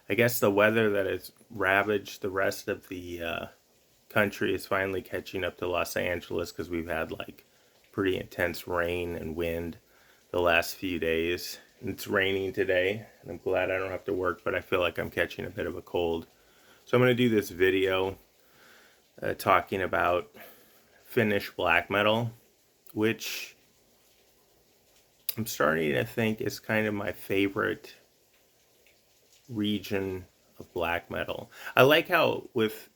I guess the weather that has ravaged the rest of the country is finally catching up to Los Angeles because we've had like pretty intense rain and wind the last few days. It's raining today, and I'm glad I don't have to work, but I feel like I'm catching a bit of a cold. So I'm going to do this video talking about Finnish black metal, which I'm starting to think is kind of my favorite region of black metal. I like how with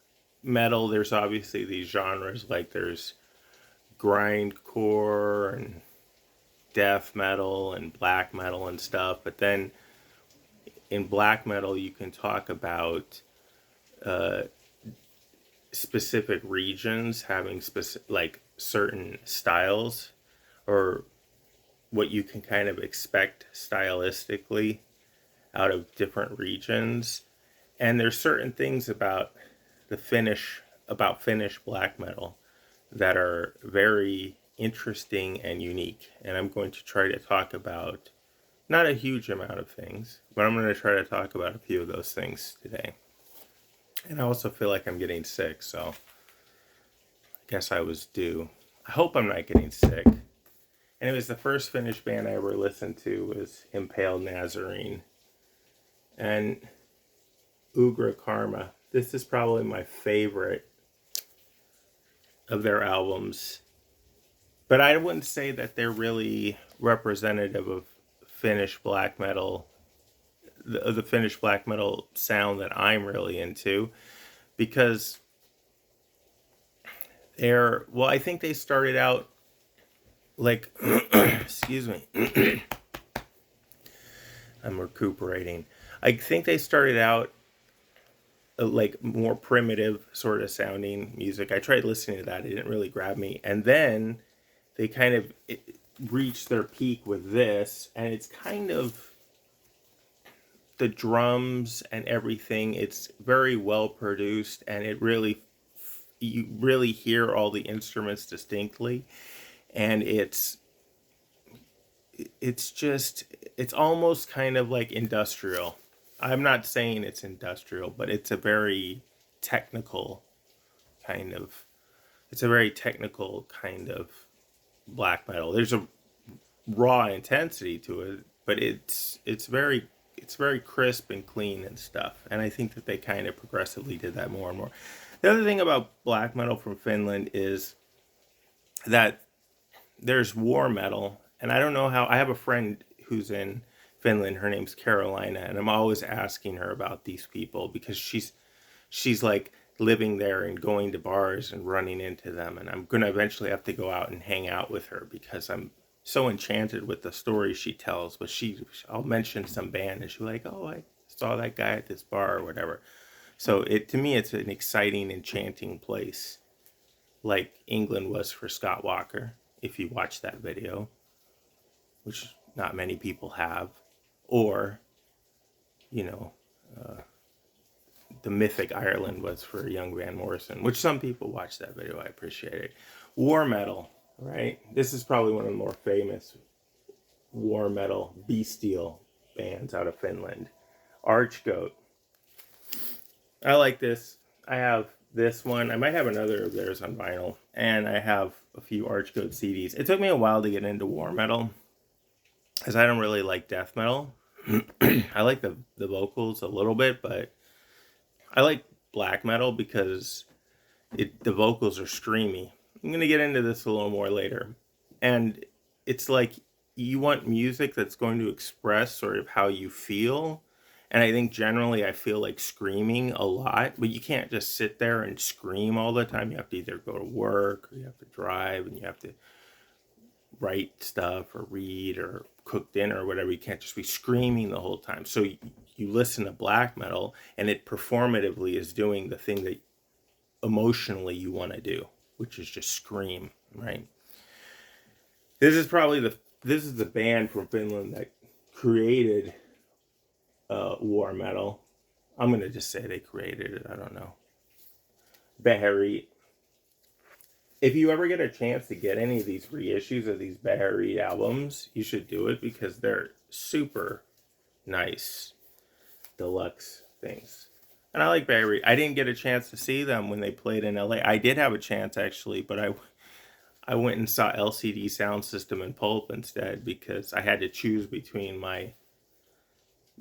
metal there's obviously these genres, like there's grindcore and death metal and black metal and stuff, but then in black metal you can talk about specific regions having like certain styles, or what you can kind of expect stylistically out of different regions. And there's certain things about Finnish black metal that are very interesting and unique. And I'm going to try to talk about not a huge amount of things, but I'm going to try to talk about a few of those things today. And I also feel like I'm getting sick, so I guess I was due. I hope I'm not getting sick. Anyways, the first Finnish band I ever listened to was Impaled Nazarene and Ugra Karma. This is probably my favorite of their albums, but I wouldn't say that they're really representative of Finnish black metal, the Finnish black metal sound that I'm really into, because I think they started out like, excuse me, I'm recuperating. I think they started out like more primitive sort of sounding music. I tried listening to that. It didn't really grab me. And then they kind of reached their peak with this, and it's kind of the drums and everything. It's very well produced, and you really hear all the instruments distinctly. And it's almost kind of like industrial. I'm not saying it's industrial, but it's a very technical kind of black metal. There's a raw intensity to it, but it's very crisp and clean and stuff. And I think that they kind of progressively did that more and more. The other thing about black metal from Finland is that there's war metal, and I don't know how. I have a friend who's in Finland. Her name's Carolina, and I'm always asking her about these people because she's like living there and going to bars and running into them, and I'm gonna eventually have to go out and hang out with her because I'm so enchanted with the stories she tells. But I'll mention some band, and she's like, "Oh, I saw that guy at this bar or whatever." So to me, it's an exciting, enchanting place, like England was for Scott Walker. If you watch that video, which not many people have, or, you know, the mythic Ireland was for young Van Morrison, which some people watch that video. I appreciate it. War metal, right? This is probably one of the more famous war metal bestial bands out of Finland. Archgoat. I like this. I have this one. I might have another of theirs on vinyl, and I have a few Archgoat CDs. It took me a while to get into war metal, because I don't really like death metal. I like the vocals a little bit, but I like black metal because the vocals are screamy. I'm going to get into this a little more later. And it's like you want music that's going to express sort of how you feel. And I think generally I feel like screaming a lot, but you can't just sit there and scream all the time. You have to either go to work, or you have to drive, and you have to write stuff or read or cook dinner or whatever. You can't just be screaming the whole time. So you listen to black metal, and it performatively is doing the thing that emotionally you want to do, which is just scream, right? This is the band from Finland that created war metal. I'm gonna just say they created it. I don't know. Beharit. If you ever get a chance to get any of these reissues of these Beharit albums, you should do it because they're super nice deluxe things. And I like Barry Reed. I didn't get a chance to see them when they played in LA. I did have a chance actually, but I went and saw LCD Sound System in Pulp instead because I had to choose between my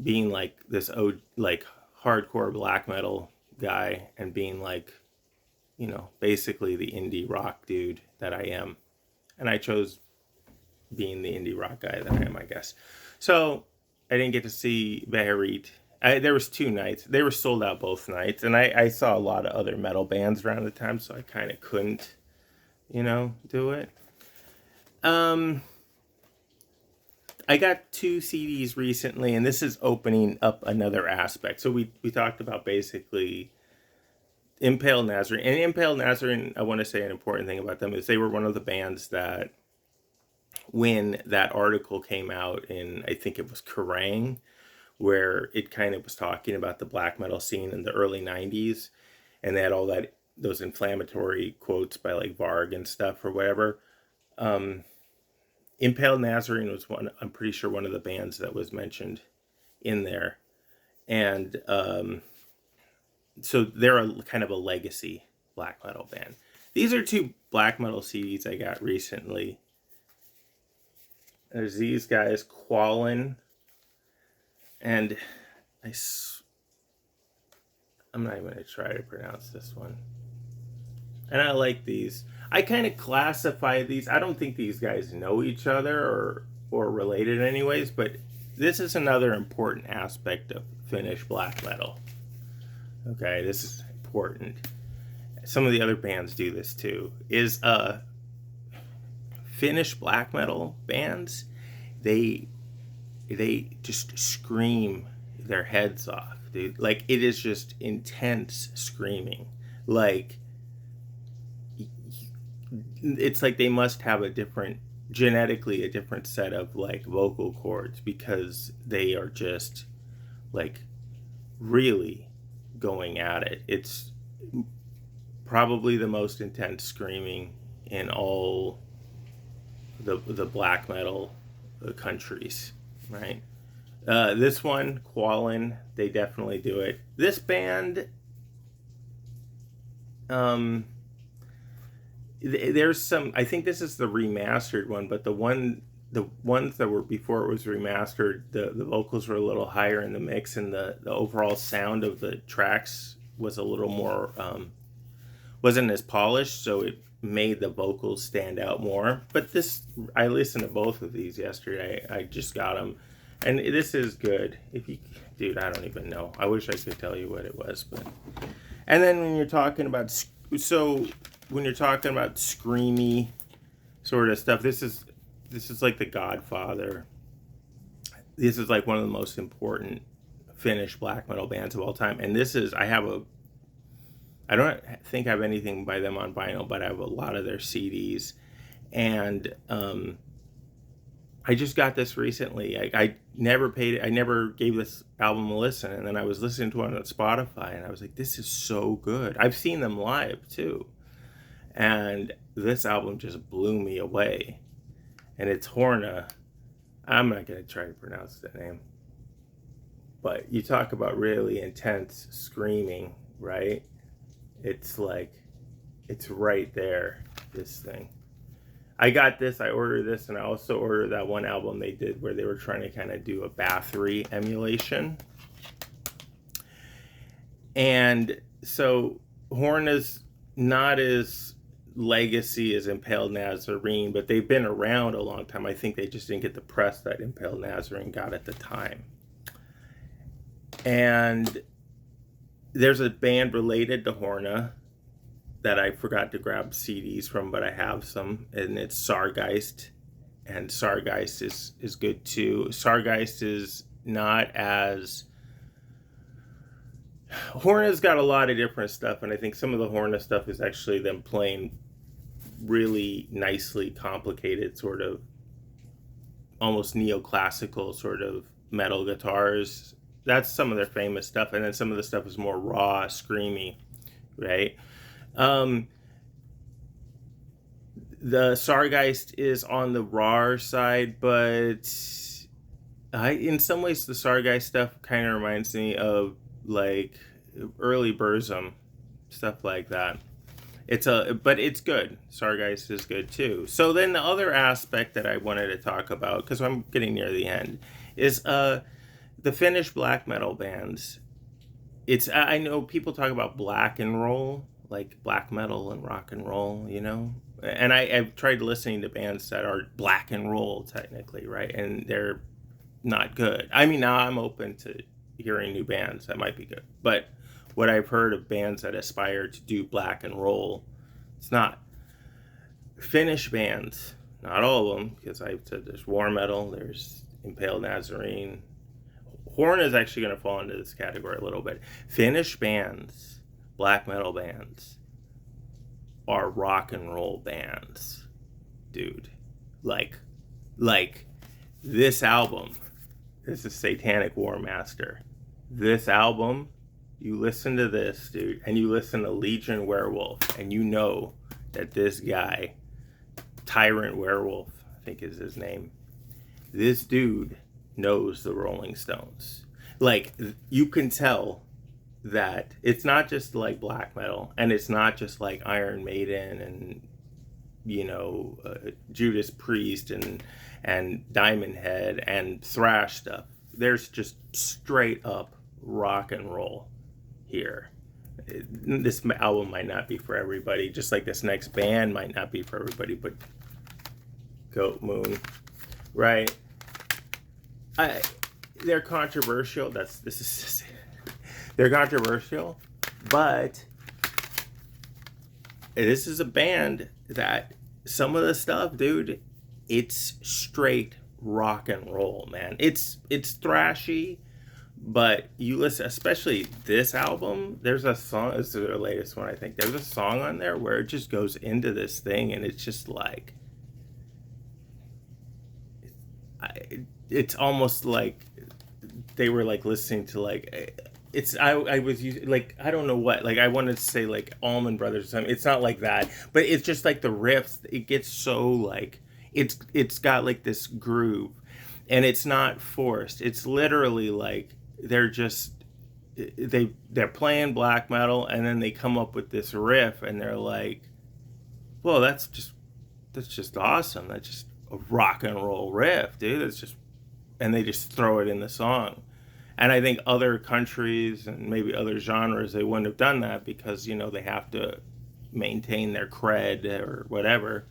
being like this like hardcore black metal guy and being like, basically the indie rock dude that I am. And I chose being the indie rock guy that I am, I guess. So I didn't get to see Beharit. There was 2 nights. They were sold out both nights, and I saw a lot of other metal bands around the time, so I kind of couldn't, do it. I got 2 CDs recently, and this is opening up another aspect. So we talked about basically Impaled Nazarene. And Impaled Nazarene, I want to say an important thing about them is they were one of the bands that when that article came out in, I think it was Kerrang, where it kind of was talking about the black metal scene in the early 90s, and they had all those inflammatory quotes by like Varg and stuff or whatever. Impaled Nazarene was I'm pretty sure one of the bands that was mentioned in there. And so they're kind of a legacy black metal band. These are 2 black metal CDs I got recently. There's these guys, Quallen, and I'm not even going to try to pronounce this one. And I like these. I kind of classify these. I don't think these guys know each other or related anyways, but this is another important aspect of Finnish black metal. Okay, this is important. Some of the other bands do this too. Is Finnish black metal bands, they just scream their heads off, dude. Like, it is just intense screaming. Like, it's like they must have genetically a different set of like vocal cords because they are just like really going at it. It's probably the most intense screaming in all the black metal countries, right? This one, Quallen, they definitely do it. This band, there's some, I think this is the remastered one, but the ones that were before it was remastered, the vocals were a little higher in the mix, and the overall sound of the tracks was a little more, wasn't as polished, so it made the vocals stand out more. But I listened to both of these yesterday. I just got them, and this is good. Dude, I don't even know. I wish I could tell you what it was, but. And then when you're talking about screamy sort of stuff, this is like The Godfather. This is like one of the most important Finnish black metal bands of all time, and I don't think I have anything by them on vinyl, but I have a lot of their CDs. And I just got this recently. I never gave this album a listen. And then I was listening to it on Spotify, and I was like, this is so good. I've seen them live, too. And this album just blew me away. And it's Horna. I'm not going to try to pronounce the name. But you talk about really intense screaming, right? It's like, it's right there, this thing. I got this, I ordered this, and I also ordered that one album they did where they were trying to kind of do a Bathory emulation. And so Horna's not as legacy as Impaled Nazarene, but they've been around a long time. I think they just didn't get the press that Impaled Nazarene got at the time. And there's a band related to Horna that I forgot to grab CDs from, but I have some, and it's Sargeist. And Sargeist is good too. Sargeist is not as... Horna's got a lot of different stuff, and I think some of the Horna stuff is actually them playing really nicely complicated, sort of almost neoclassical sort of metal guitars. That's some of their famous stuff, and then some of the stuff is more raw, screamy, right? The Sargeist is on the raw side, but in some ways the Sargeist stuff kind of reminds me of like early Burzum, stuff like that. But it's good. Sargeist is good too. So then the other aspect that I wanted to talk about, because I'm getting near the end, is the Finnish black metal bands. I know people talk about black and roll, like black metal and rock and roll, and I've tried listening to bands that are black and roll technically, right? And they're not good. I mean, now I'm open to hearing new bands that might be good, but what I've heard of bands that aspire to do black and roll, it's not. Finnish bands, not all of them, because I've said there's war metal, there's Impaled Nazarene. Horn is actually going to fall into this category a little bit. Finnish bands, black metal bands, are rock and roll bands, dude. Like this album. This is Satanic War Master. This album, you listen to this, dude, and you listen to Legion Werewolf, and you know that this guy, Tyrant Werewolf, I think is his name, this dude knows the Rolling Stones. Like, you can tell that it's not just like black metal, and it's not just like Iron Maiden and Judas Priest and Diamond Head and thrash stuff. There's just straight up rock and roll here. This album might not be for everybody, just like this next band might not be for everybody, but Goat Moon, right? They're controversial. They're controversial, but this is a band that some of the stuff, dude, it's straight rock and roll, man. It's thrashy, but you listen, especially this album. There's a song. This is their latest one, I think. There's a song on there where it just goes into this thing, and it's just like, it's almost like they were like listening to like. I was using, like, I don't know what, like I wanted to say like Allman Brothers or something. It's not like that, but it's just like the riffs. It gets so like it's got like this groove, and it's not forced. It's literally like they're just they're playing black metal, and then they come up with this riff, and they're like, well, that's just awesome. That's just a rock and roll riff, dude. It's just, and they just throw it in the song. And I think other countries and maybe other genres, they wouldn't have done that because, they have to maintain their cred or whatever.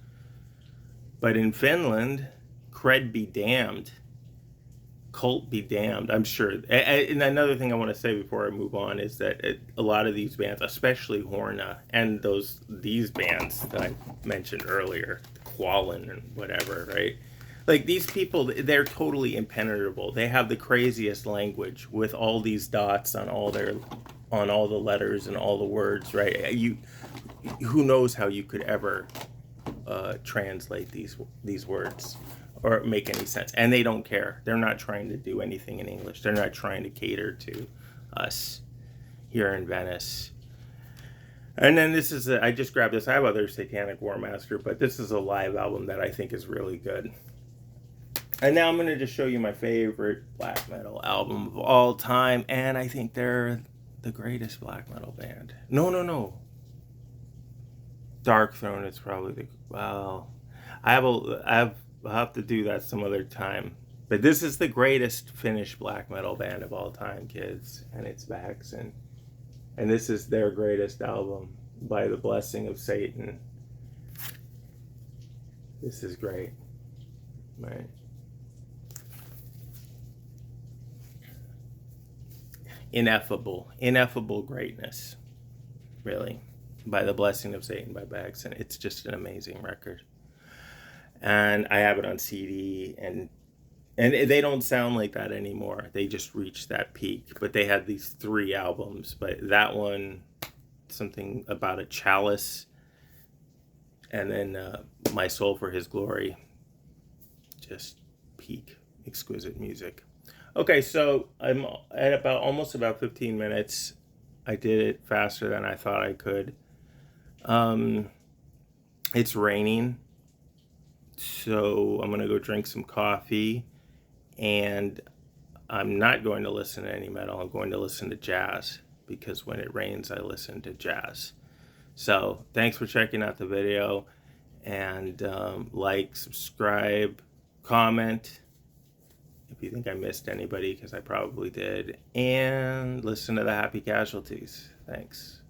But in Finland, cred be damned. Cult be damned, I'm sure. And another thing I want to say before I move on is that a lot of these bands, especially Horna and these bands that I mentioned earlier, Quallen and whatever, right? Like, these people, they're totally impenetrable. They have the craziest language with all these dots on all the letters and all the words, right? Who knows how you could ever translate these words or make any sense? And they don't care. They're not trying to do anything in English. They're not trying to cater to us here in Venice. And then I just grabbed this. I have other Satanic War Master, but this is a live album that I think is really good. And now I'm going to just show you my favorite black metal album of all time, and I think they're the greatest black metal band. No. Dark Throne is probably I'll have to do that some other time. But this is the greatest Finnish black metal band of all time, kids, and it's Vaxxen. And this is their greatest album, By the Blessing of Satan. This is great, right? Ineffable greatness, really. By the Blessing of Satan by Vaxxen. It's just an amazing record, and I have it on CD, and they don't sound like that anymore. They just reached that peak, but they had these 3 albums. But that one, something about a chalice, and then My Soul for His Glory, just peak exquisite music. Okay, so I'm at almost about 15 minutes. I did it faster than I thought I could. It's raining, so I'm gonna go drink some coffee, and I'm not going to listen to any metal. I'm going to listen to jazz, because when it rains, I listen to jazz. So thanks for checking out the video, and like, subscribe, comment if you think I missed anybody, because I probably did, and listen to the Happy Casualties. Thanks.